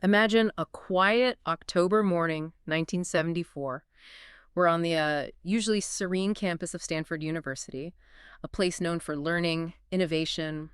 Imagine a quiet October morning, 1974. We're on the usually serene campus of Stanford University, a place known for learning, innovation,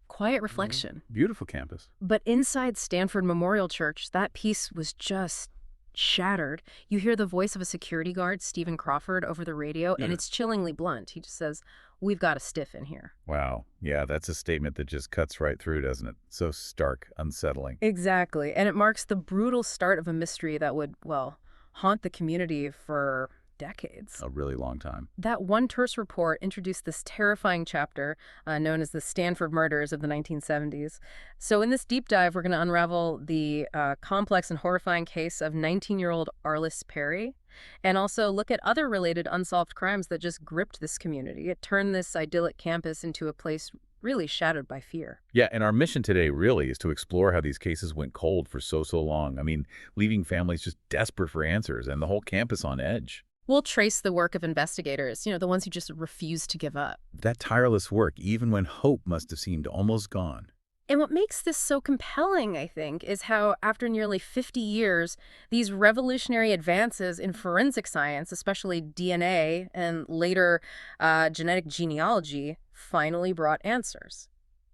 quiet reflection. Beautiful campus. But inside Stanford Memorial Church, that peace was just shattered. You hear the voice of a security guard, Stephen Crawford, over the radio, and it's chillingly blunt. He just says, "We've got a stiff in here." Wow. Yeah, that's a statement that just cuts right through, doesn't it? So stark, unsettling. Exactly. And it marks the brutal start of a mystery that would, well, haunt the community for decades. A really long time. That one terse report introduced this terrifying chapter known as the Stanford murders of the 1970s. So in this deep dive, we're going to unravel the complex and horrifying case of 19-year-old Arlis Perry, and also look at other related unsolved crimes that just gripped this community. It turned this idyllic campus into a place really shadowed by fear. Yeah, and our mission today really is to explore how these cases went cold for so long. I mean, leaving families just desperate for answers and the whole campus on edge. We'll trace the work of investigators, the ones who just refuse to give up. That tireless work, even when hope must have seemed almost gone. And what makes this so compelling, I think, is how after nearly 50 years, these revolutionary advances in forensic science, especially DNA and later genetic genealogy, finally brought answers.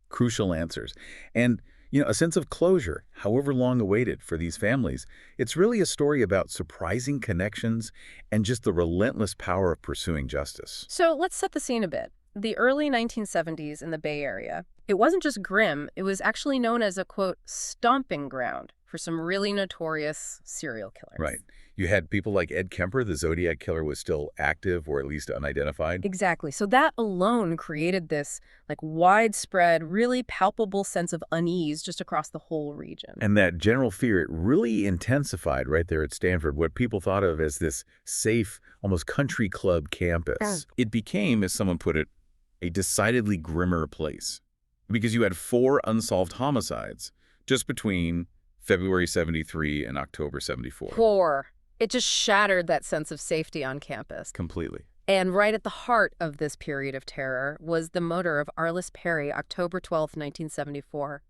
Crucial answers. And a sense of closure, however long awaited for these families. It's really a story about surprising connections and just the relentless power of pursuing justice. So let's set the scene a bit. The early 1970s in the Bay Area, it wasn't just grim, it was actually known as a, quote, stomping ground for some really notorious serial killers. Right. You had people like Ed Kemper, the Zodiac killer, was still active or at least unidentified. Exactly. So that alone created this widespread, really palpable sense of unease just across the whole region. And that general fear, it really intensified right there at Stanford, what people thought of as this safe, almost country club campus. It became, as someone put it, a decidedly grimmer place. Because you had 4 unsolved homicides just between February 73 and October 74. 4. It just shattered that sense of safety on campus. Completely. And right at the heart of this period of terror was the murder of Arlis Perry, October 12, 1974.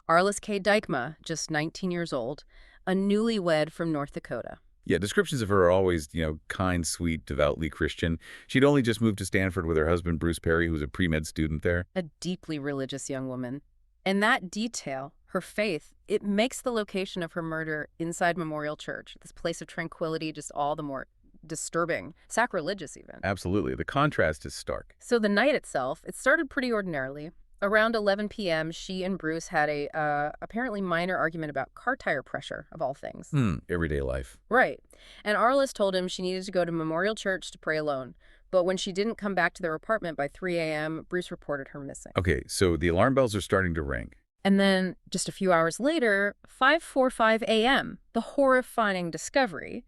Arlis K. Dykema, just 19 years old, a newlywed from North Dakota. Yeah, descriptions of her are always, kind, sweet, devoutly Christian. She'd only just moved to Stanford with her husband, Bruce Perry, who's a pre-med student there. A deeply religious young woman. And that detail, her faith, it makes the location of her murder inside Memorial Church, this place of tranquility, just all the more disturbing, sacrilegious even. Absolutely. The contrast is stark. So the night itself, it started pretty ordinarily. Around 11 p.m., she and Bruce had a apparently minor argument about car tire pressure, of all things. Everyday life. Right. And Arlis told him she needed to go to Memorial Church to pray alone. But when she didn't come back to their apartment by 3 a.m., Bruce reported her missing. Okay, so the alarm bells are starting to ring. And then, just a few hours later, 5:45 a.m., the horrifying discovery.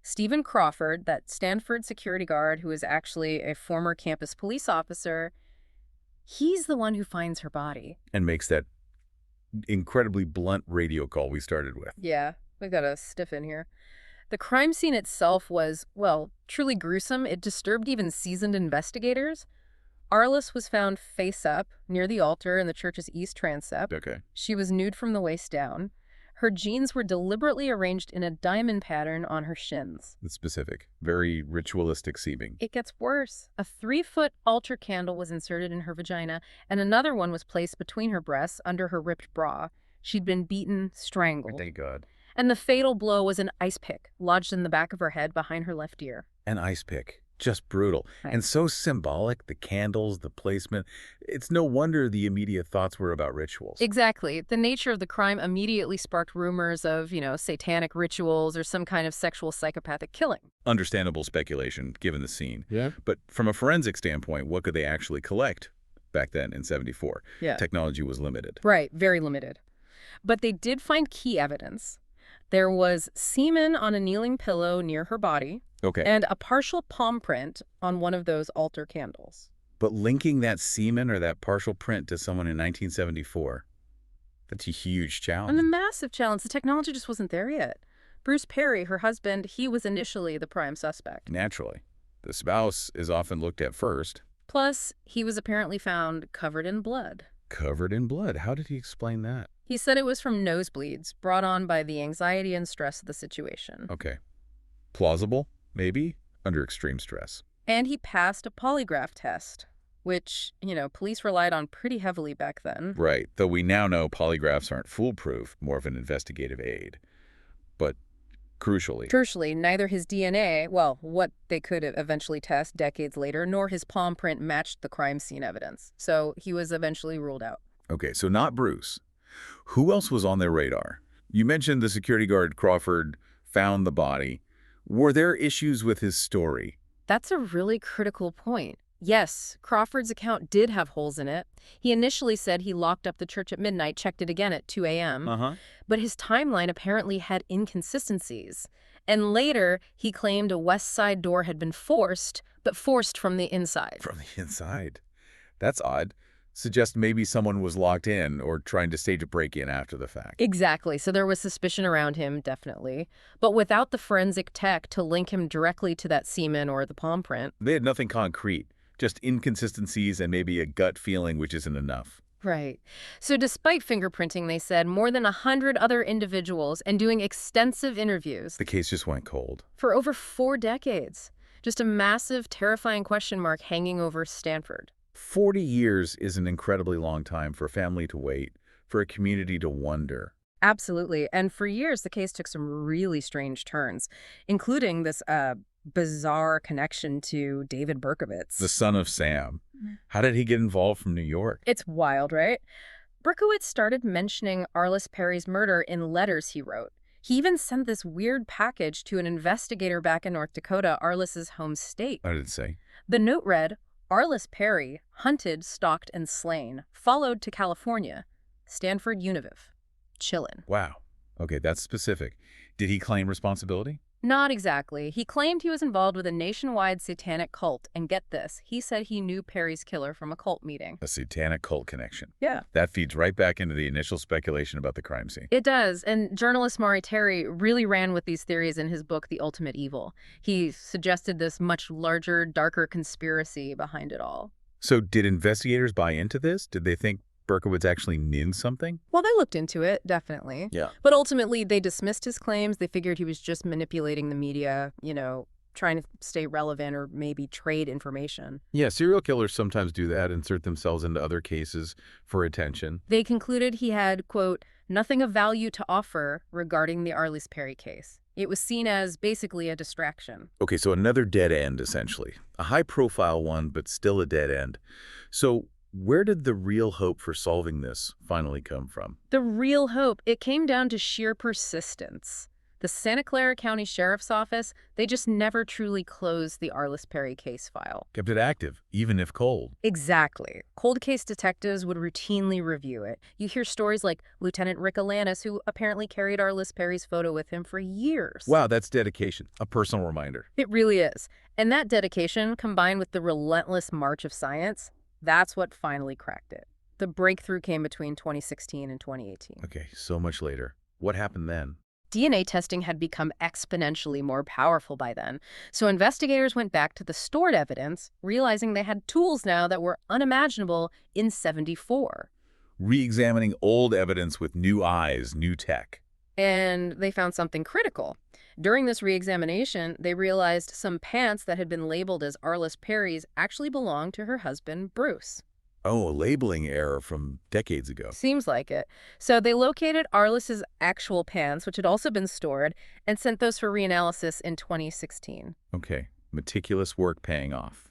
Stephen Crawford, that Stanford security guard who is actually a former campus police officer, he's the one who finds her body. And makes that incredibly blunt radio call we started with. Yeah, we got a stiff in here. The crime scene itself was, well, truly gruesome. It disturbed even seasoned investigators. Arlis was found face up near the altar in the church's east transept. Okay. She was nude from the waist down. Her jeans were deliberately arranged in a diamond pattern on her shins. That's specific. Very ritualistic seeming. It gets worse. A 3-foot altar candle was inserted in her vagina, and another one was placed between her breasts under her ripped bra. She'd been beaten, strangled. Thank God. And the fatal blow was an ice pick lodged in the back of her head behind her left ear. An ice pick. Just brutal. Right. And so symbolic, the candles, the placement. It's no wonder the immediate thoughts were about rituals. Exactly. The nature of the crime immediately sparked rumors of, satanic rituals or some kind of sexual psychopathic killing. Understandable speculation, given the scene. Yeah. But from a forensic standpoint, what could they actually collect back then in 74? Yeah. Technology was limited. Right, very limited. But they did find key evidence. There was semen on a kneeling pillow near her body. Okay. And a partial palm print on one of those altar candles. But linking that semen or that partial print to someone in 1974, that's a huge challenge. And a massive challenge. The technology just wasn't there yet. Bruce Perry, her husband, he was initially the prime suspect. Naturally. The spouse is often looked at first. Plus, he was apparently found covered in blood. Covered in blood. How did he explain that? He said it was from nosebleeds brought on by the anxiety and stress of the situation. Okay. Plausible, maybe, under extreme stress. And he passed a polygraph test, which, police relied on pretty heavily back then. Right, though we now know polygraphs aren't foolproof, more of an investigative aid. But crucially, neither his DNA, well, what they could eventually test decades later, nor his palm print matched the crime scene evidence. So he was eventually ruled out. Okay, so not Bruce. Who else was on their radar? You mentioned the security guard Crawford found the body. Were there issues with his story? That's a really critical point. Yes, Crawford's account did have holes in it. He initially said he locked up the church at midnight, checked it again at 2 a.m. But his timeline apparently had inconsistencies. And later, he claimed a west side door had been forced, but forced from the inside. From the inside? That's odd. Suggests maybe someone was locked in or trying to stage a break-in after the fact. Exactly. So there was suspicion around him, definitely. But without the forensic tech to link him directly to that semen or the palm print. They had nothing concrete, just inconsistencies and maybe a gut feeling, which isn't enough. Right. So despite fingerprinting, they said, more than 100 other individuals and doing extensive interviews. The case just went cold. For over 4 decades. Just a massive, terrifying question mark hanging over Stanford. 40 years is an incredibly long time for a family to wait, for a community to wonder. Absolutely. And for years, the case took some really strange turns, including this bizarre connection to David Berkowitz. The son of Sam. How did he get involved from New York? It's wild, right? Berkowitz started mentioning Arlis Perry's murder in letters he wrote. He even sent this weird package to an investigator back in North Dakota, Arlis's home state. What did it say? The note read, Arlis Perry, hunted, stalked, and slain, followed to California. Stanford Univiv. Chillin'. Wow. Okay, that's specific. Did he claim responsibility? Not exactly. He claimed he was involved with a nationwide satanic cult, and get this, he said he knew Perry's killer from a cult meeting. A satanic cult connection. Yeah. That feeds right back into the initial speculation about the crime scene. It does, and journalist Maury Terry really ran with these theories in his book, The Ultimate Evil. He suggested this much larger, darker conspiracy behind it all. So did investigators buy into this? Did they think Berkowitz actually knew something? Well, they looked into it, definitely. Yeah. But ultimately, they dismissed his claims. They figured he was just manipulating the media, trying to stay relevant or maybe trade information. Yeah, serial killers sometimes do that, insert themselves into other cases for attention. They concluded he had, quote, nothing of value to offer regarding the Arlis Perry case. It was seen as basically a distraction. Okay, so another dead end, essentially. A high-profile one, but still a dead end. So where did the real hope for solving this finally come from? The real hope, it came down to sheer persistence. The Santa Clara County Sheriff's Office, they just never truly closed the Arlis Perry case file. Kept it active, even if cold. Exactly. Cold case detectives would routinely review it. You hear stories like Lieutenant Rick Alanis, who apparently carried Arlis Perry's photo with him for years. Wow, that's dedication. A personal reminder. It really is. And that dedication, combined with the relentless march of science, that's what finally cracked it. The breakthrough came between 2016 and 2018. Okay, so much later. What happened then? DNA testing had become exponentially more powerful by then, so investigators went back to the stored evidence, realizing they had tools now that were unimaginable in '74. Re-examining old evidence with new eyes, new tech. And they found something critical. During this re-examination, they realized some pants that had been labeled as Arlis Perry's actually belonged to her husband, Bruce. Oh, a labeling error from decades ago. Seems like it. So they located Arlis's actual pants, which had also been stored, and sent those for reanalysis in 2016. Okay, meticulous work paying off.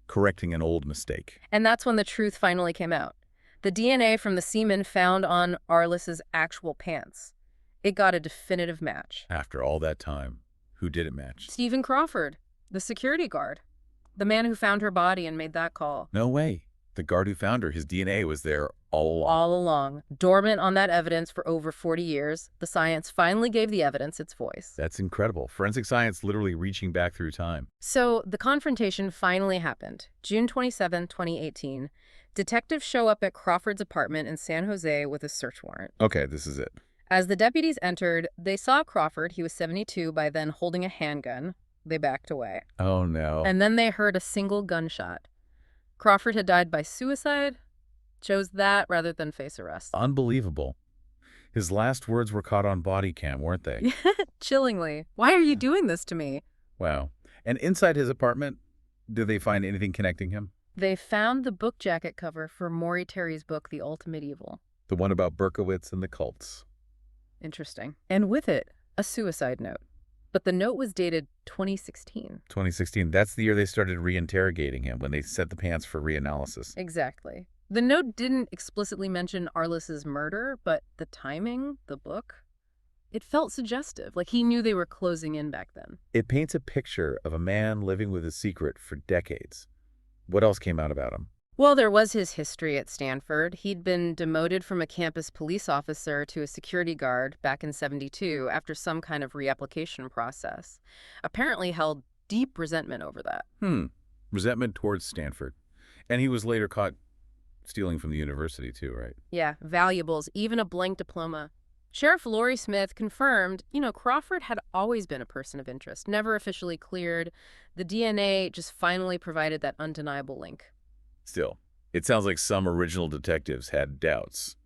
Correcting an old mistake. And that's when the truth finally came out. The DNA from the semen found on Arlis's actual pants. It got a definitive match. After all that time, who did it match? Stephen Crawford, the security guard. The man who found her body and made that call. No way. The guard who found her, his DNA was there all along. All along. Dormant on that evidence for over 40 years, the science finally gave the evidence its voice. That's incredible. Forensic science literally reaching back through time. So the confrontation finally happened. June 27, 2018. Detectives show up at Crawford's apartment in San Jose with a search warrant. Okay, this is it. As the deputies entered, they saw Crawford, he was 72 by then, holding a handgun. They backed away. Oh, no. And then they heard a single gunshot. Crawford had died by suicide, chose that rather than face arrest. Unbelievable. His last words were caught on body cam, weren't they? Chillingly. Why are you doing this to me? Wow. And inside his apartment, did they find anything connecting him? They found the book jacket cover for Maury Terry's book, The Ultimate Evil. The one about Berkowitz and the cults. Interesting. And with it, a suicide note. But the note was dated 2016. 2016, that's the year they started reinterrogating him, when they set the pants for reanalysis. Exactly. The note didn't explicitly mention Arlis's murder, but the timing, the book, it felt suggestive, like he knew they were closing in back then. It paints a picture of a man living with a secret for decades. What else came out about him? Well, there was his history at Stanford. He'd been demoted from a campus police officer to a security guard back in '72 after some kind of reapplication process. Apparently held deep resentment over that. Resentment towards Stanford. And he was later caught stealing from the university too, right? Yeah, valuables, even a blank diploma. Sheriff Laurie Smith confirmed, Crawford had always been a person of interest, never officially cleared. The DNA just finally provided that undeniable link. Still, it sounds like some original detectives had doubts.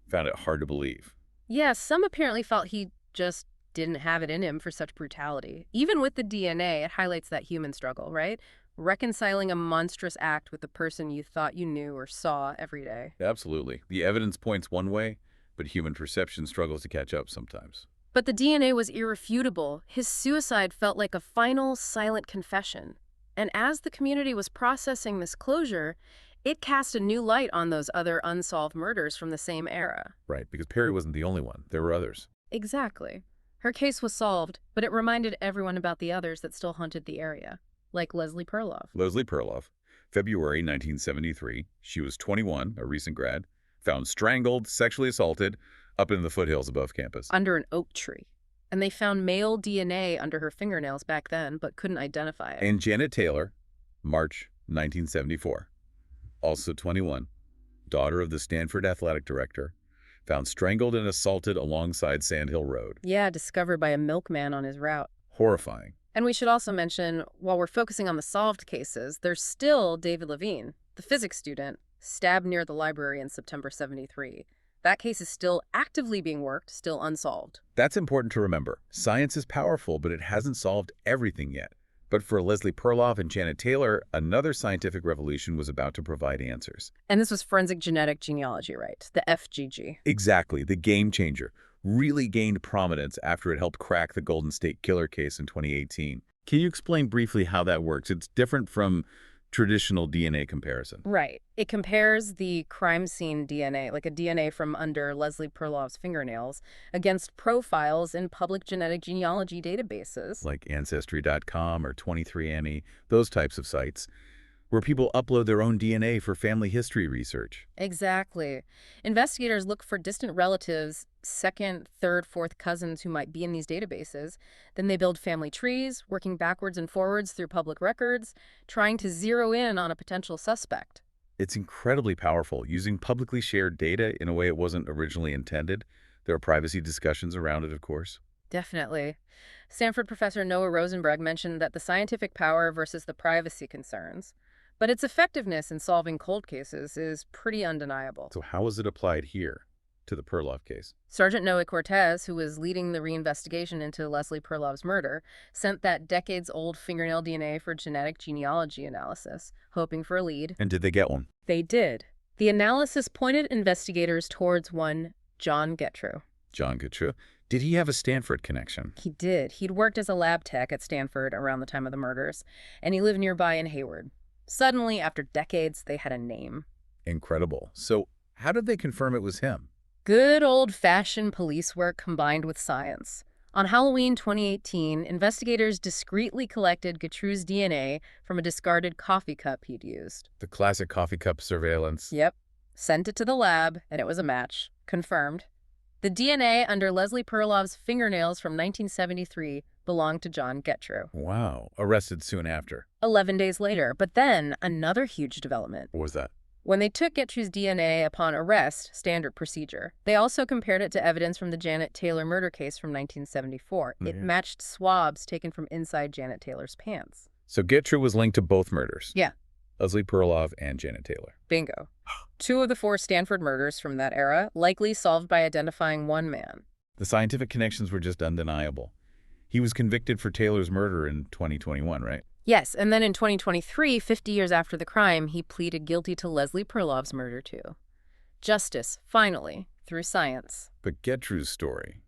Found it hard to believe. Yeah, some apparently felt he just didn't have it in him for such brutality. Even with the DNA, it highlights that human struggle, right? Reconciling a monstrous act with the person you thought you knew or saw every day. Absolutely. The evidence points one way, but human perception struggles to catch up sometimes. But the DNA was irrefutable. His suicide felt like a final, silent confession. And as the community was processing this closure, it cast a new light on those other unsolved murders from the same era. Right, because Perry wasn't the only one. There were others. Exactly. Her case was solved, but it reminded everyone about the others that still haunted the area, like Leslie Perloff. Leslie Perloff, February 1973. She was 21, a recent grad, found strangled, sexually assaulted, up in the foothills above campus. Under an oak tree. And they found male DNA under her fingernails back then, but couldn't identify it. And Janet Taylor, March 1974, also 21, daughter of the Stanford athletic director, found strangled and assaulted alongside Sand Hill Road. Yeah, discovered by a milkman on his route. Horrifying. And we should also mention, while we're focusing on the solved cases, there's still David Levine, the physics student, stabbed near the library in September '73. That case is still actively being worked, still unsolved. That's important to remember. Science is powerful, but it hasn't solved everything yet. But for Leslie Perloff and Janet Taylor, another scientific revolution was about to provide answers. And this was forensic genetic genealogy, right? The FGG. Exactly. The game changer really gained prominence after it helped crack the Golden State Killer case in 2018. Can you explain briefly how that works? It's different from traditional DNA comparison. Right. It compares the crime scene DNA, like a DNA from under Leslie Perloff's fingernails, against profiles in public genetic genealogy databases. Like Ancestry.com or 23andMe, those types of sites, where people upload their own DNA for family history research. Exactly. Investigators look for distant relatives, second, third, fourth cousins who might be in these databases. Then they build family trees, working backwards and forwards through public records, trying to zero in on a potential suspect. It's incredibly powerful, using publicly shared data in a way it wasn't originally intended. There are privacy discussions around it, of course. Definitely. Stanford professor Noah Rosenberg mentioned that the scientific power versus the privacy concerns. But its effectiveness in solving cold cases is pretty undeniable. So how is it applied here to the Perloff case? Sergeant Noe Cortez, who was leading the reinvestigation into Leslie Perloff's murder, sent that decades-old fingernail DNA for genetic genealogy analysis, hoping for a lead. And did they get one? They did. The analysis pointed investigators towards one John Getrew. John Getrew. Did he have a Stanford connection? He did. He'd worked as a lab tech at Stanford around the time of the murders, and he lived nearby in Hayward. Suddenly, after decades, they had a name. Incredible. So how did they confirm it was him? Good old-fashioned police work combined with science. On Halloween 2018, investigators discreetly collected Getrew's DNA from a discarded coffee cup he'd used. The classic coffee cup surveillance. Yep. Sent it to the lab, and it was a match. Confirmed. The DNA under Leslie Perloff's fingernails from 1973 belonged to John Getrew. Wow. Arrested soon after. 11 days later. But then, another huge development. What was that? When they took Getrew's DNA upon arrest, standard procedure, they also compared it to evidence from the Janet Taylor murder case from 1974. It matched swabs taken from inside Janet Taylor's pants. So Getrew was linked to both murders? Yeah. Leslie Perloff and Janet Taylor. Bingo. Two of the four Stanford murders from that era, likely solved by identifying one man. The scientific connections were just undeniable. He was convicted for Taylor's murder in 2021, right? Yes, and then in 2023, 50 years after the crime, he pleaded guilty to Leslie Perloff's murder too. Justice, finally, through science. But Gertrude's story,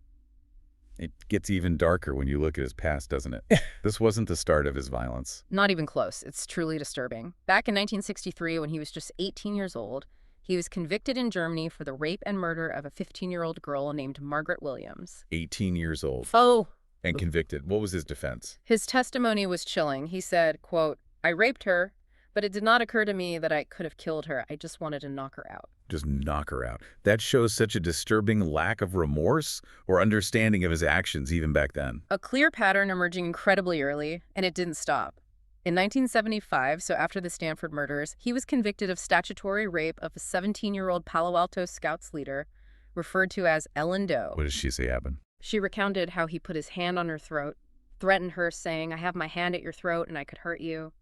it gets even darker when you look at his past, doesn't it? This wasn't the start of his violence. Not even close. It's truly disturbing. Back in 1963, when he was just 18 years old, he was convicted in Germany for the rape and murder of a 15-year-old girl named Margaret Williams. 18 years old. Oh. And convicted. What was his defense? His testimony was chilling. He said, quote, "I raped her, but it did not occur to me that I could have killed her. I just wanted to knock her out." Just knock her out. That shows such a disturbing lack of remorse or understanding of his actions even back then. A clear pattern emerging incredibly early, and it didn't stop. In 1975, so after the Stanford murders, he was convicted of statutory rape of a 17-year-old Palo Alto Scouts leader, referred to as Ellen Doe. What does she say happened? She recounted how he put his hand on her throat, threatened her, saying, "I have my hand at your throat and I could hurt you,"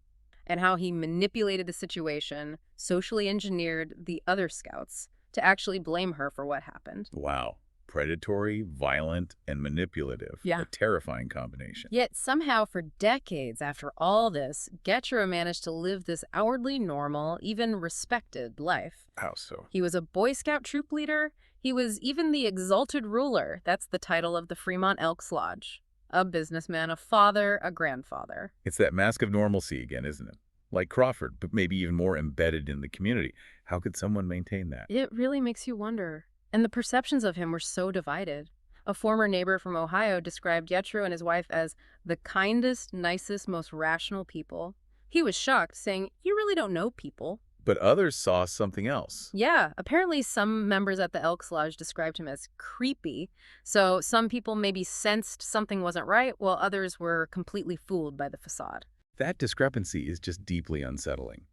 and how he manipulated the situation, socially engineered the other scouts to actually blame her for what happened. Wow. Predatory, violent, and manipulative. Yeah. A terrifying combination. Yet somehow for decades after all this, Getro managed to live this outwardly normal, even respected life. How so? He was a Boy Scout troop leader. He was even the exalted ruler. That's the title of the Fremont Elks Lodge. A businessman, a father, a grandfather. It's that mask of normalcy again, isn't it? Like Crawford, but maybe even more embedded in the community. How could someone maintain that? It really makes you wonder. And the perceptions of him were so divided. A former neighbor from Ohio described Getro and his wife as the kindest, nicest, most rational people. He was shocked, saying, "You really don't know people." But others saw something else. Yeah, apparently some members at the Elks Lodge described him as creepy. So some people maybe sensed something wasn't right, while others were completely fooled by the facade. That discrepancy is just deeply unsettling.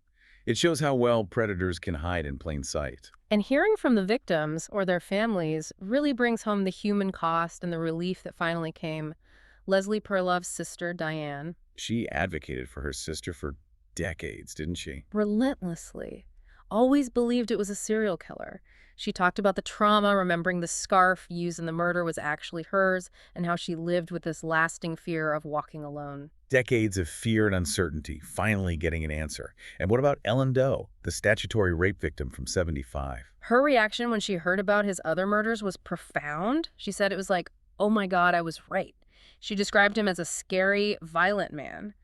It shows how well predators can hide in plain sight. And hearing from the victims or their families really brings home the human cost and the relief that finally came. Leslie Perloff's sister, Diane. She advocated for her sister for decades, didn't she? Relentlessly. Always believed it was a serial killer. She talked about the trauma, remembering the scarf used in the murder was actually hers, and how she lived with this lasting fear of walking alone. Decades of fear and uncertainty, finally getting an answer. And what about Ellen Doe, the statutory rape victim from '75? Her reaction when she heard about his other murders was profound. She said it was like, "Oh my God, I was right." She described him as a scary, violent man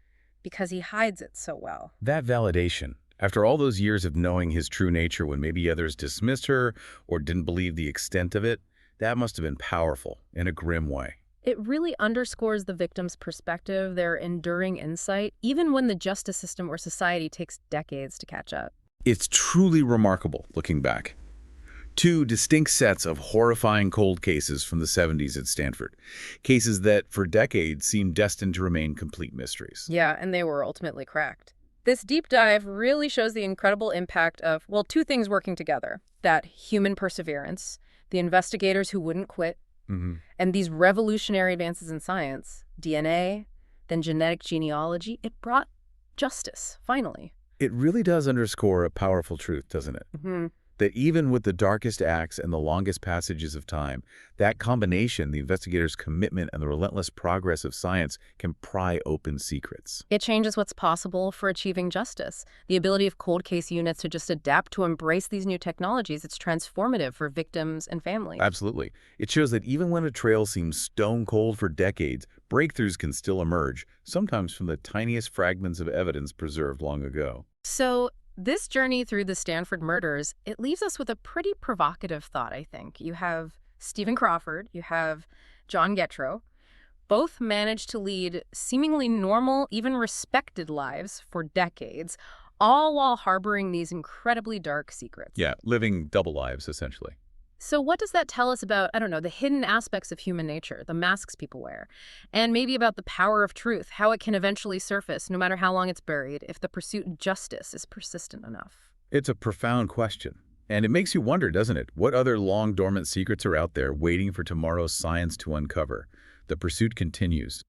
because he hides it so well. That validation, after all those years of knowing his true nature when maybe others dismissed her or didn't believe the extent of it, that must have been powerful in a grim way. It really underscores the victim's perspective, their enduring insight, even when the justice system or society takes decades to catch up. It's truly remarkable looking back. Two distinct sets of horrifying cold cases from the '70s at Stanford. Cases that, for decades, seemed destined to remain complete mysteries. Yeah, and they were ultimately cracked. This deep dive really shows the incredible impact of, well, two things working together. That human perseverance, the investigators who wouldn't quit, and these revolutionary advances in science, DNA, then genetic genealogy. It brought justice, finally. It really does underscore a powerful truth, doesn't it? That even with the darkest acts and the longest passages of time, that combination, the investigators' commitment and the relentless progress of science, can pry open secrets. It changes what's possible for achieving justice. The ability of cold case units to just adapt to embrace these new technologies, it's transformative for victims and families. Absolutely. It shows that even when a trail seems stone cold for decades, breakthroughs can still emerge, sometimes from the tiniest fragments of evidence preserved long ago. So, this journey through the Stanford murders, it leaves us with a pretty provocative thought, I think. You have Stephen Crawford, you have John Getro. Both managed to lead seemingly normal, even respected lives for decades, all while harboring these incredibly dark secrets. Yeah, living double lives, essentially. So what does that tell us about, I don't know, the hidden aspects of human nature, the masks people wear, and maybe about the power of truth, how it can eventually surface, no matter how long it's buried, if the pursuit of justice is persistent enough? It's a profound question. And it makes you wonder, doesn't it? What other long dormant secrets are out there waiting for tomorrow's science to uncover? The pursuit continues.